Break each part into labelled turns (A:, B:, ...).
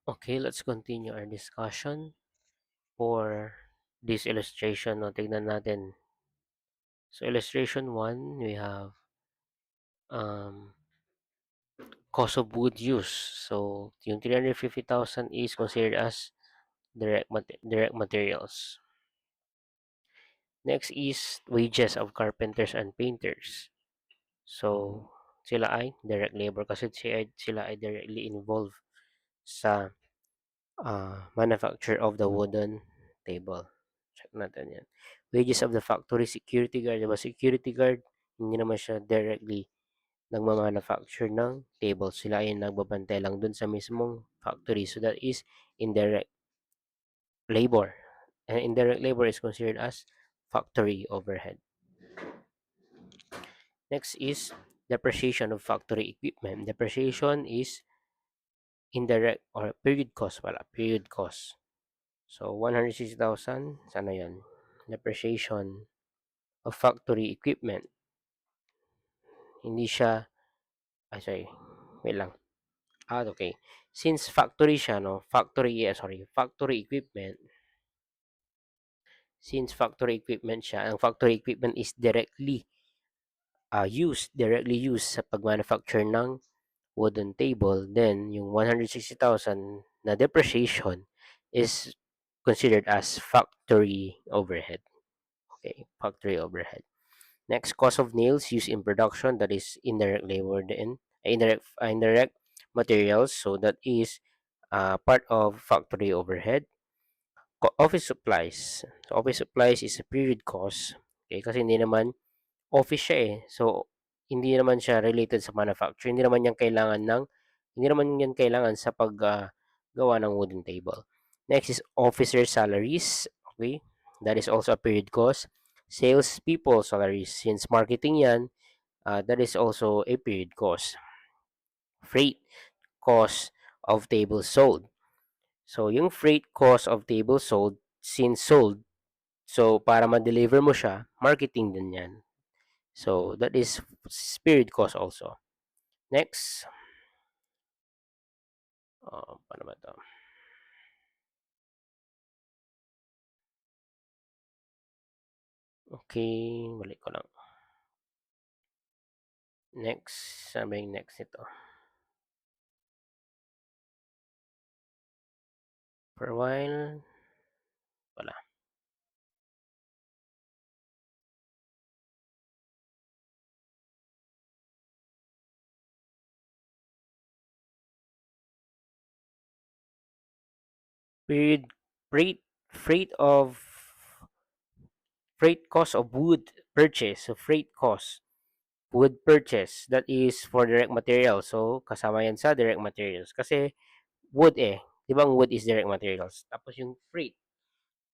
A: Okay, let's continue our discussion. For this illustration, no, tignan natin. So, illustration 1, we have um, cost of wood use. So, yung 350,000 is considered as direct materials. Next is wages of carpenters and painters. So, sila ay direct labor kasi sila ay directly involved sa manufacture of the wooden table. Check natin yan. Wages of the factory security guard. Diba security guard, hindi naman siya directly nagmamanufacture ng table. Sila ay nagbabantay lang dun sa mismong factory. So that is indirect labor. And indirect labor is considered as factory overhead. Next is depreciation of factory equipment. Depreciation is indirect or period cost wala. Period cost. So, 160,000, sana yan? Depreciation of factory equipment. Hindi siya, sorry, wait lang. Okay. Since factory siya, no, factory equipment, since factory equipment siya, ang factory equipment is directly used sa pag-manufacture ng wooden table, then yung 160,000 na depreciation is considered as factory overhead. Okay, factory overhead. Next, cost of nails used in production, that is indirect labor din, indirect materials, so that is part of factory overhead. Office supplies. So, office supplies is a period cost. Okay, kasi hindi naman office siya eh. So, hindi naman siya related sa manufacture. Hindi naman yan kailangan sa gawa ng wooden table. Next is officer salaries. Okay, that is also a period cost. Sales people salaries. Since marketing yan, that is also a period cost. Freight cost of table sold. So, yung freight cost of table sold, since sold, so para ma-deliver mo siya, marketing din yan. So, that is period cost also. Next, paano ba to? Okay, balik ko lang. Next, sabi yung next ito. For a while, wala. Period freight freight of freight cost of wood purchase. So freight cost wood purchase, that is for direct materials. So kasama yan sa direct materials kasi wood eh. 'Di ba ang wood is direct materials. Tapos yung freight,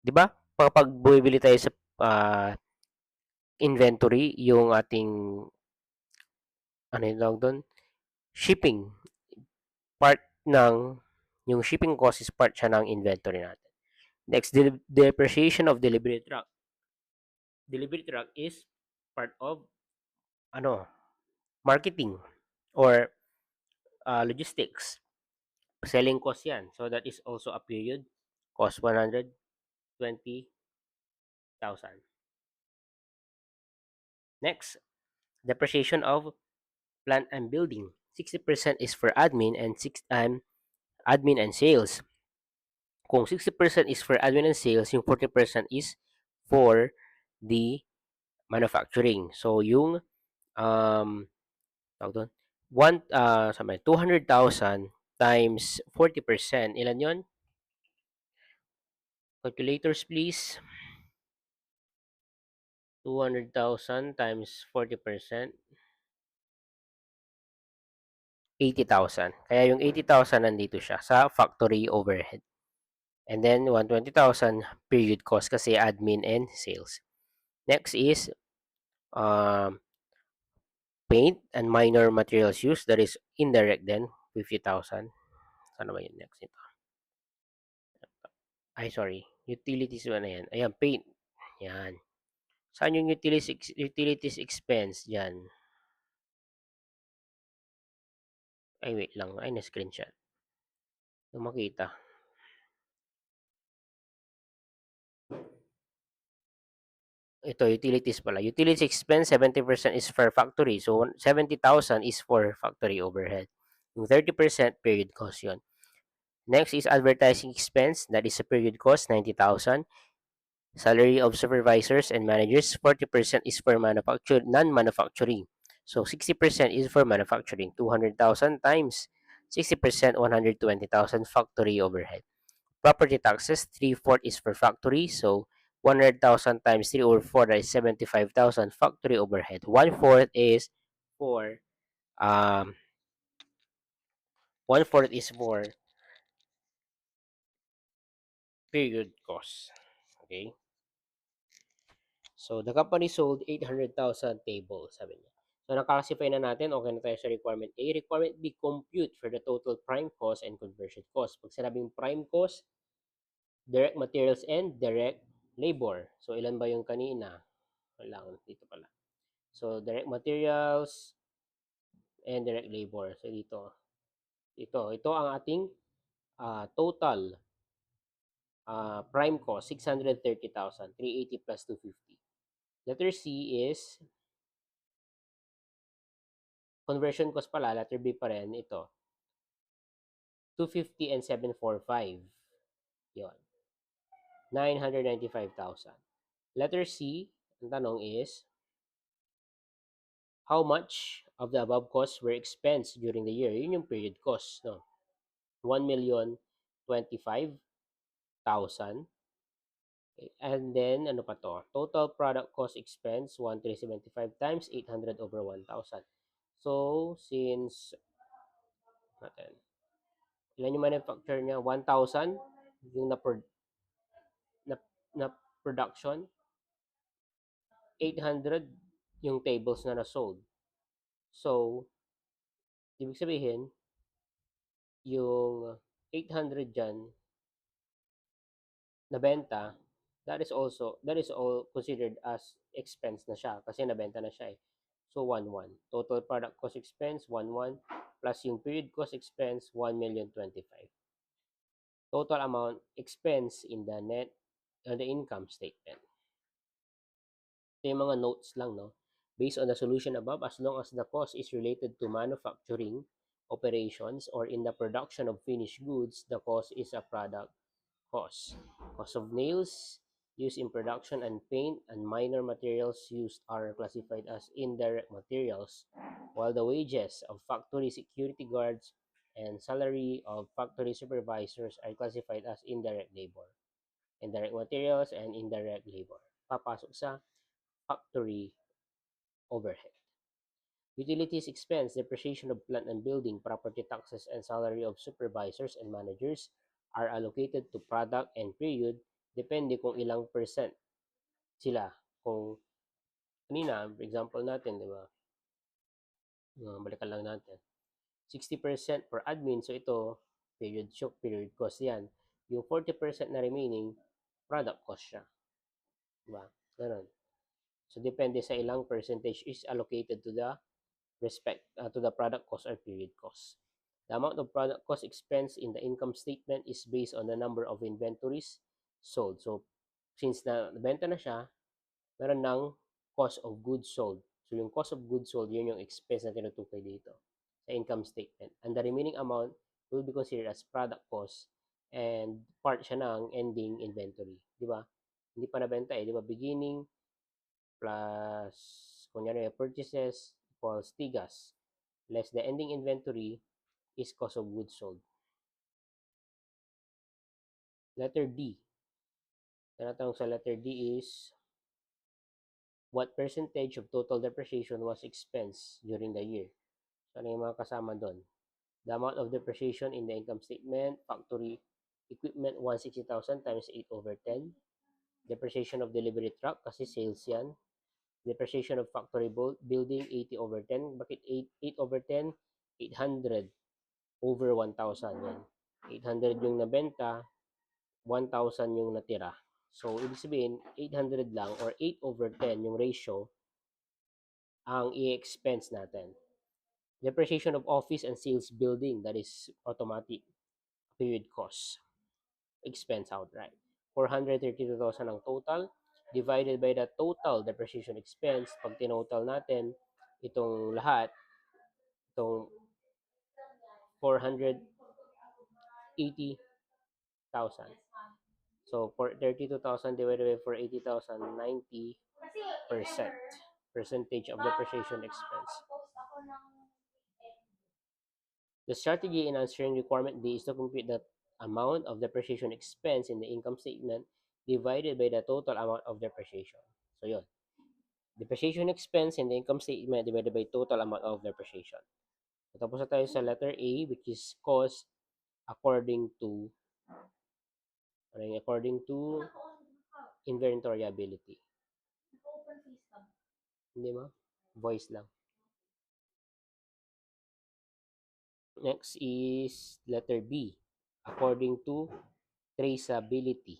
A: 'di ba? Kapag bumibili tayo sa inventory, yung ating ano yung tawag doon? Shipping part ng yung shipping cost is part siya ng inventory natin. Next, depreciation of delivery truck. Delivery truck is part of ano, marketing or logistics. Selling cost 'yan. So that is also a period cost 120,000. Next, depreciation of plant and building. 60% is for admin and sales. Kung 60% is for admin and sales, yung 40% is for the manufacturing. So yung um tawag doon, 200,000 times 40%, ilan yon? Calculators please. 200,000 times 40%, 80,000. Kaya yung 80,000 nandito siya sa factory overhead. And then 120,000 period cost kasi admin and sales. Next is um, paint and minor materials used, that is indirect then 50,000. Ano ba yung next nito? Ay sorry, utilities ba na yan? Ayan, paint. Yan. Saan yung utilities expense? Yan. Ay wait lang, ay na-screenshot. Kung makita. Ito, utilities pala. Utilities expense, 70% is for factory. So, 70,000 is for factory overhead. Yung 30% period cost yun. Next is advertising expense. That is a period cost, 90,000. Salary of supervisors and managers, 40% is for non-manufacturing. So, 60% is for manufacturing. 200,000 times 60%, 120,000 factory overhead. Property taxes, 3/4 is for factory. So, 100,000 times 3 over 4, that is 75,000 factory overhead. 1/4 is for, um, 1/4 is for period cost. Okay? So, the company sold 800,000 tables, sabi niya. So, nakaklasify na natin. Okay na tayo sa requirement A. Requirement B, compute for the total prime cost and conversion cost. Pag sinabing prime cost, direct materials and direct labor. So, ilan ba yung kanina? Wala, dito pala. So, direct materials and direct labor. So, ito ang ating total prime cost, 630,000, 380 plus 250. Letter C is conversion cost pala, letter B pa rin, ito, 250 and 745. Yun, 995,000. Letter C, ang tanong is, how much of the above costs were expensed during the year? Yun yung period cost, no? 1,025,000. Okay. And then, ano pa to? Total product cost expense, 1,375 times 800 over 1,000. So, since, natin, ilan yung manufacture niya? 1,000 yung na, na production, 800 yung tables na na-sold. So, ibig sabihin, yung 800 dyan, nabenta, that is all considered as expense na siya kasi nabenta na siya eh. So 1,1. Total product cost expense 1,1 plus yung period cost expense 1,025,000. Total amount expense in the the income statement. Ito yung mga notes lang, no? Based on the solution above, as long as the cost is related to manufacturing operations or in the production of finished goods, the cost is a product cost. Cost of nails used in production and paint and minor materials used are classified as indirect materials, while the wages of factory security guards and salary of factory supervisors are classified as indirect labor. Indirect materials and indirect labor. Papasok sa factory overhead. Utilities expense, depreciation of plant and building, property taxes, and salary of supervisors and managers are allocated to product and period depende kung ilang percent sila. Kung kanina, for example natin, di ba? Balikan lang natin. 60% for admin, so ito, period cost yan. Yung 40% na remaining, product cost siya. Diba? Ganun. So, depende sa ilang percentage is allocated to the to the product cost or period cost. The amount of product cost expense in the income statement is based on the number of inventories sold. So, since nabenta na siya, meron ng cost of goods sold. So, yung cost of goods sold, yun yung expense na tinutukoy dito sa income statement. And the remaining amount will be considered as product cost and part siya ng ending inventory. Di ba? Hindi pa nabenta eh. Di ba? Beginning plus, kunyari, purchases equals tigas less the ending inventory is cost of goods sold. Letter D. Tinatanong sa letter D is, what percentage of total depreciation was expensed during the year? So, ano yung mga kasama doon? The amount of depreciation in the income statement, factory equipment, 160,000 times 8 over 10. Depreciation of delivery truck, kasi sales yan. Depreciation of factory building, 80 over 10. Bakit 8 over 10? 800 over 1,000 yan. 800 yung nabenta, 1,000 yung natira. So, ibig sabihin, 800 lang or 8 over 10 yung ratio ang i-expense natin. Depreciation of office and sales building, that is automatic. period cost expense outright. 432,000 ang total divided by the total depreciation expense. Pag tinotal natin itong lahat, itong 480,000. So, for 32,000 divided by 480,000, 90% percentage of depreciation expense. The strategy in answering requirement D is to compute the amount of depreciation expense in the income statement divided by the total amount of depreciation. So, yun. Depreciation expense in the income statement divided by total amount of depreciation. So, tapos na tayo sa letter A, which is cost according to inventoriability. Hindi ba? Voice lang. Next is letter B, according to traceability.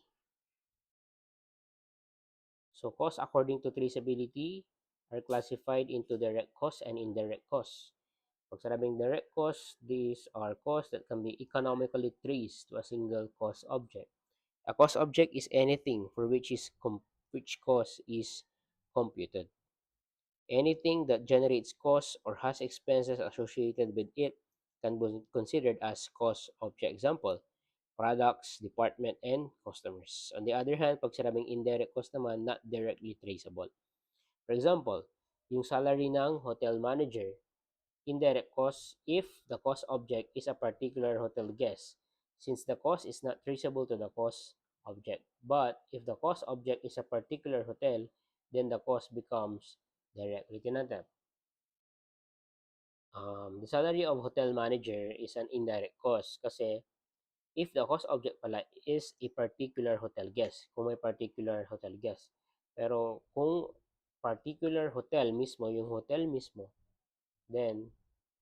A: So, costs according to traceability are classified into direct costs and indirect costs. Pag sabing direct costs, these are costs that can be economically traced to a single cost object. A cost object is anything for which cost is computed. Anything that generates costs or has expenses associated with it can be considered as cost object. Example, products, department, and customers. On the other hand, pag sinabing indirect cost naman, not directly traceable. For example, yung salary ng hotel manager, indirect cost if the cost object is a particular hotel guest, since the cost is not traceable to the cost object. But if the cost object is a particular hotel, then the cost becomes direct. Ulitin natin. The salary of hotel manager is an indirect cost kasi if the cost object pala is a particular hotel guest, kung may particular hotel guest. Pero kung particular hotel mismo, yung hotel mismo, then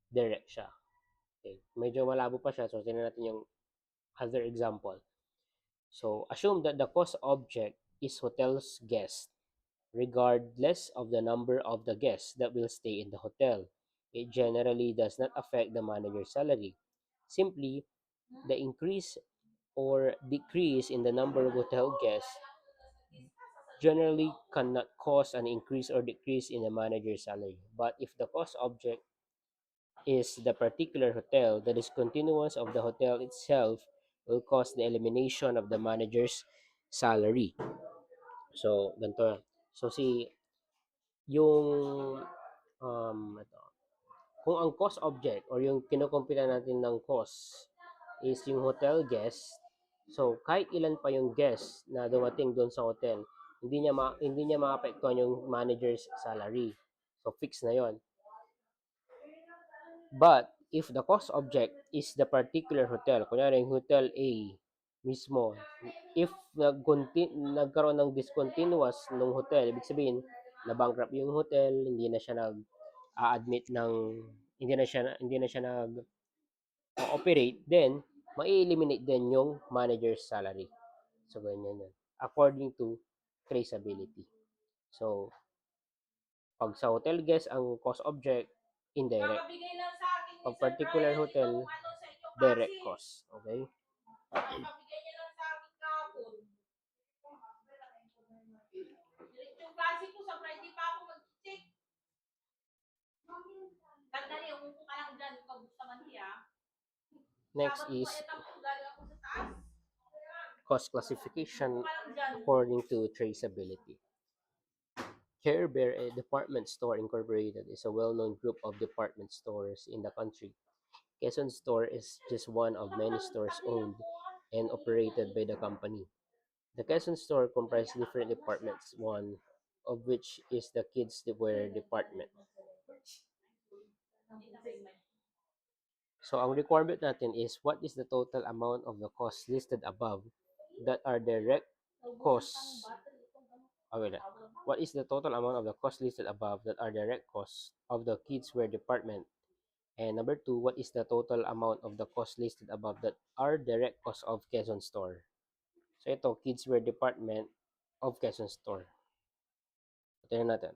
A: direct siya. Okay. Medyo malabo pa siya. So, tingnan natin yung other example. So, assume that the cost object is hotel's guest, regardless of the number of the guests that will stay in the hotel. It generally does not affect the manager's salary. Simply, the increase or decrease in the number of hotel guests generally cannot cause an increase or decrease in the manager's salary. But if the cost object is the particular hotel, the discontinuance of the hotel itself will cause the elimination of the manager's salary. So, ganito. So, yung, ito, kung ang cost object or yung kinukumpita natin ng cost is yung hotel guest, so kahit ilan pa yung guest na dumating doon sa hotel, hindi niya maapektuhan yung manager's salary. So, fix na yon. But if the cost object is the particular hotel, kunyari yung hotel A mismo, if nagkaroon ng discontinuous ng hotel, ibig sabihin, na-bankrupt yung hotel, hindi na siya nag-a-admit ng, hindi na siya nag-operate, then, mai-eliminate din yung manager's salary. So, ganyan yun. According to traceability. So, pag sa hotel guest, ang cost object, indirect. Pag particular hotel, direct cost. Okay? Yung klase ko sa Friday pa ako mag-check. Tandali, umupo ka lang dyan. Kabusta man siya. Next is cost classification according to traceability. Care Bear, a department store incorporated, is a well-known group of department stores in the country. Quezon Store is just one of many stores owned and operated by the company. The Quezon Store comprises different departments, one of which is the kids' wear department. So, ang requirement natin is what is the total amount of the costs listed above that are direct costs. What is the total amount of the costs listed above that are direct costs of the kids' wear department? And number two, what is the total amount of the costs listed above that are direct costs of Quezon Store? So, ito, kids' wear department of Quezon Store. Tingnan natin.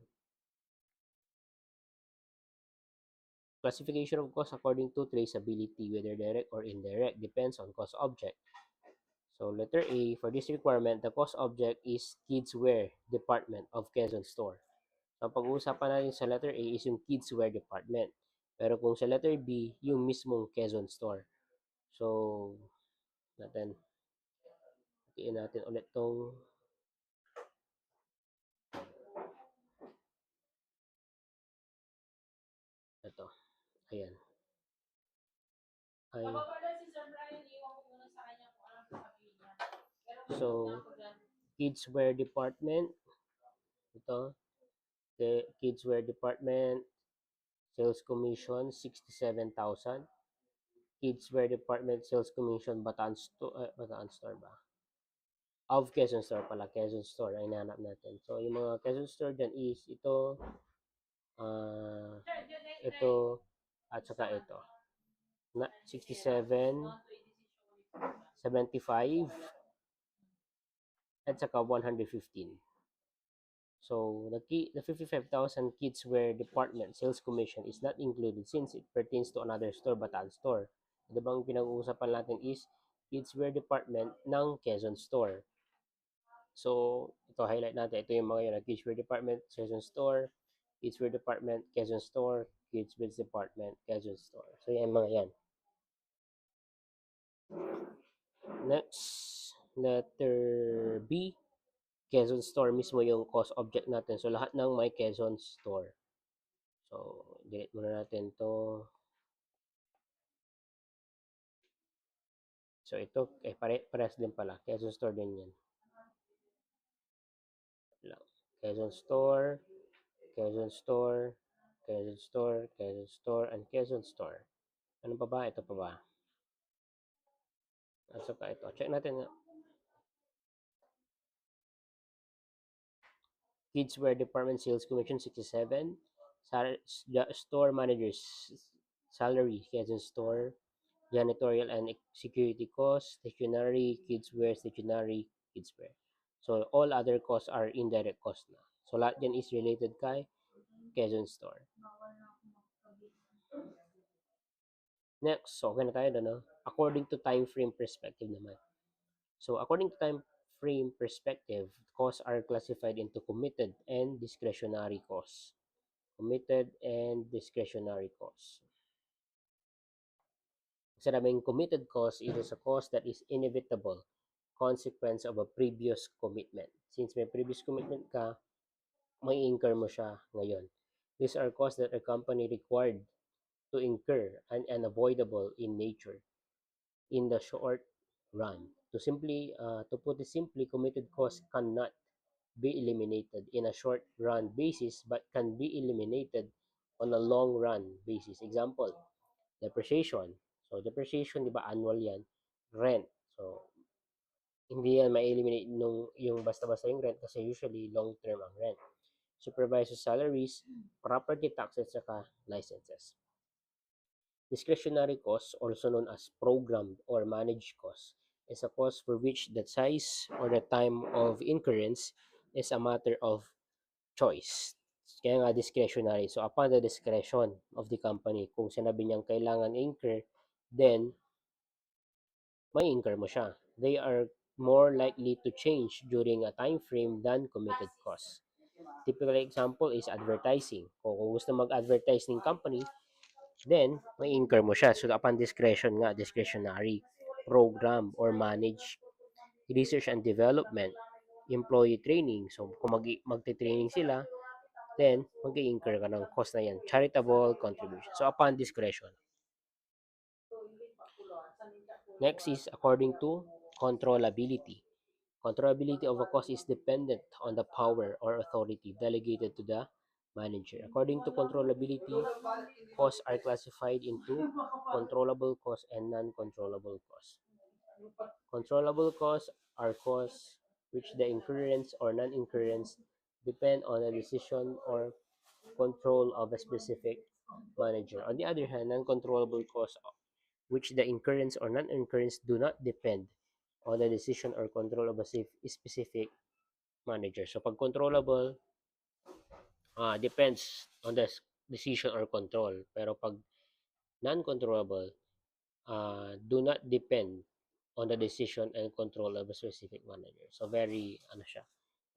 A: Classification of cost according to traceability, whether direct or indirect, depends on cost object. So letter A, for this requirement, the cost object is kidswear department of Quezon Store. So pag-uusapan natin sa letter A is yung kidswear department. Pero kung sa letter B, yung mismong Quezon Store. So, natin, hatiin natin ulit tong ito. Ayan. Ay, so, kidswear department. Ito. The kidswear department. Sales commission, 67,000. Kidswear department sales commission, Bataan Store ba? Of Quezon Store pala. Quezon Store ay hinahanap natin. So, yung mga Quezon Store dyan is ito, ah, ito, at saka ito. 67, 75, at saka 115. So the 55,000 kidswear department sales commission is not included since it pertains to another store, Bataan Store. Ito bang pinag-uusapan natin is kidswear department ng Quezon Store. So ito highlight natin, ito yung mga yun, kidswear department, Quezon Store, kidswear department, Quezon Store, kidswear department, Quezon Store. So yan mga yan. Next, letter B, Quezon Store mismo yung cost object natin. So lahat ng may Quezon Store. So, delete muna natin to. So, ito, parehas din pala. Quezon Store din yan. Quezon Store, Quezon Store, Quezon Store, Quezon Store, and Quezon Store. Ano pa ba? Ito pa ba? At saka ito. Check natin nga. Kidswear Department Sales Commission 67. Store Managers Salary, Quezon Store. Janitorial and security costs, stationery, kidswear, stationery, kidswear. So, all other costs are indirect costs na. So, lahat yan is related kay Quezon Store. Next, so, okay na tayo doon, no? According to time frame perspective naman. So, according to time frame perspective, costs are classified into committed and discretionary costs. Committed and discretionary costs. Sinabing committed cost, it is a cost that is inevitable consequence of a previous commitment. Since may previous commitment ka, may incur mo siya ngayon. These are costs that a company required to incur and unavoidable in nature in the short run. To put it simply, committed costs cannot be eliminated in a short run basis but can be eliminated on a long run basis. Example, depreciation. So depreciation, di ba annual yan? Rent. So hindi yan ma-eliminate nung yung basta-basta yung rent kasi usually long-term ang rent. Supervisor salaries, property taxes, saka licenses. Discretionary costs, also known as programmed or managed costs, is a cost for which the size or the time of incurrence is a matter of choice. Kaya nga discretionary. So upon the discretion of the company, kung sinabi niyang kailangan incur, then may incur mo siya. They are more likely to change during a time frame than committed costs. Typical example is advertising. Kung gusto mag-advertise ng company, then may incur mo siya. So upon discretion nga, discretionary, program or manage, research and development, employee training. So kung magte-training sila, then mag-incur ka ng cost na yan. Charitable contribution. So upon discretion. Next is according to controllability. Controllability of a cost is dependent on the power or authority delegated to the manager. According to controllability, costs are classified into controllable costs and non-controllable costs. Controllable costs are costs which the incurrence or non-incurrence depend on a decision or control of a specific manager. On the other hand, non-controllable costs which the incurrence or non-incurrence do not depend on the decision or control of a specific manager. So pag controllable, depends on the decision or control. Pero pag Non-controllable do not depend on the decision and control of a specific manager. So very ano siya,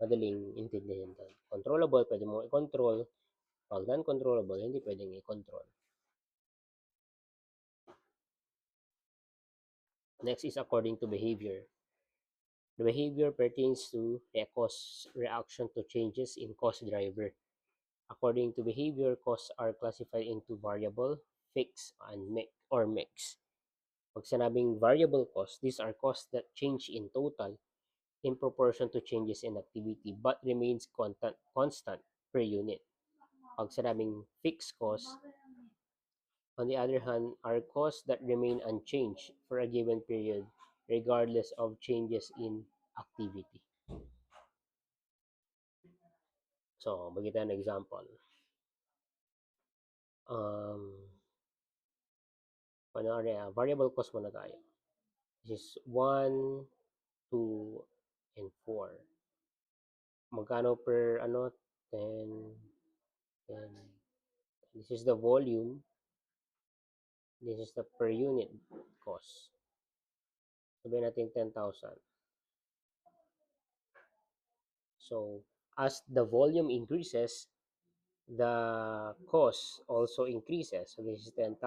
A: madaling intindihin doon. Controllable, pwede mo i-control. Pag non-controllable, hindi pwedeng i-control. Next is according to behavior. The behavior pertains to the cause reaction to changes in cost driver. According to behavior, costs are classified into variable, fixed, and mix. Pag sinabing variable cost, these are costs that change in total in proportion to changes in activity but remains constant per unit. Pag sinabing fixed cost, on the other hand, are costs that remain unchanged for a given period regardless of changes in activity. So, magiging tayo ng example. Um, variable cost muna tayo. This is 1, 2, and 4. Magkano per ano? 10, 10. This is the volume. This is the per unit cost. Sabihin natin 10,000. So, as the volume increases, the cost also increases. So, this is 10,000,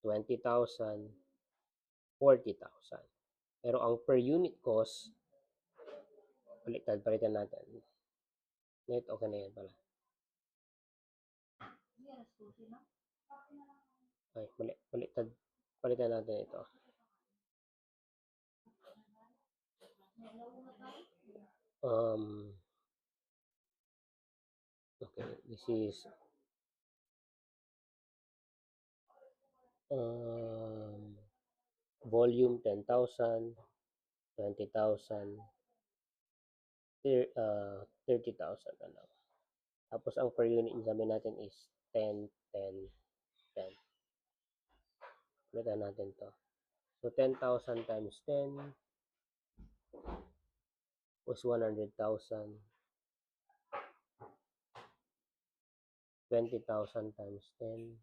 A: 20,000, 40,000. Pero ang per unit cost, palitan natin. Net, okay na yan pala. Ay, palitan natin ito. Okay, this is volume 10,000, 20,000, 30,000 na lang. Tapos ang per unit sabi natin is 10, 10, 10. Palitan natin to. So 10,000 times 10 was 100,000. 20,000 times 10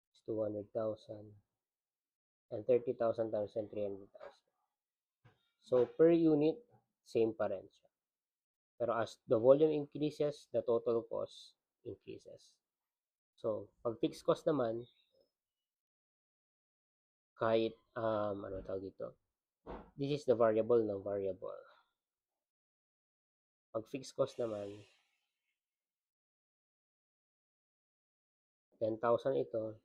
A: is 200,000. And 30,000 times 10, 300,000. So per unit, same pa rin siya. Pero as the volume increases, the total cost increases. So, pag fixed cost naman, kahit, ano tawag dito? This is the variable ng variable. Pag fixed cost naman, 10,000 ito,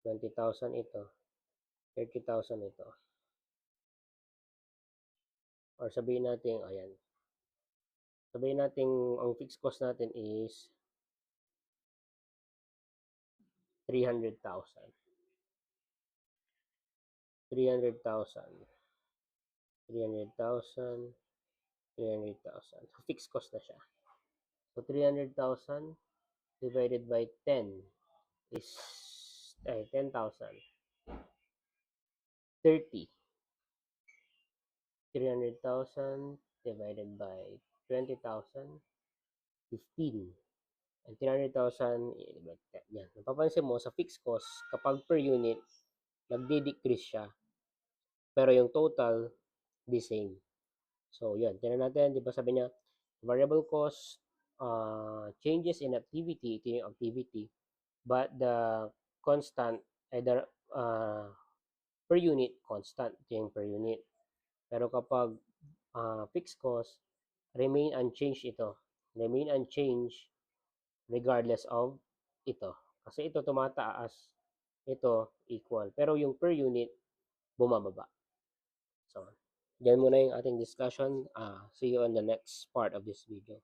A: 20,000 ito, 30,000 ito. Or sabihin natin, ayan. Sabihin natin, ang fixed cost natin is 300,000. 300,000. 300,000. 300,000. So, fixed cost na siya. So, 300,000 divided by 10 is 10,000. 30. 300,000 divided by 20,000, 15. And 300,000, yan. Napapansin mo, sa fixed cost, kapag per unit, nagde-decrease siya. Pero yung total, the same. So, yan. Tignan natin, di ba sabi niya, variable cost, changes in activity, ito yung activity, but the constant, either per unit, constant, ito yung per unit. Pero kapag fixed cost, remain unchanged ito. Remain unchanged regardless of ito. Kasi ito tumataas, ito equal. Pero yung per unit, bumababa. So, yan muna yung ating discussion. See you on the next part of this video.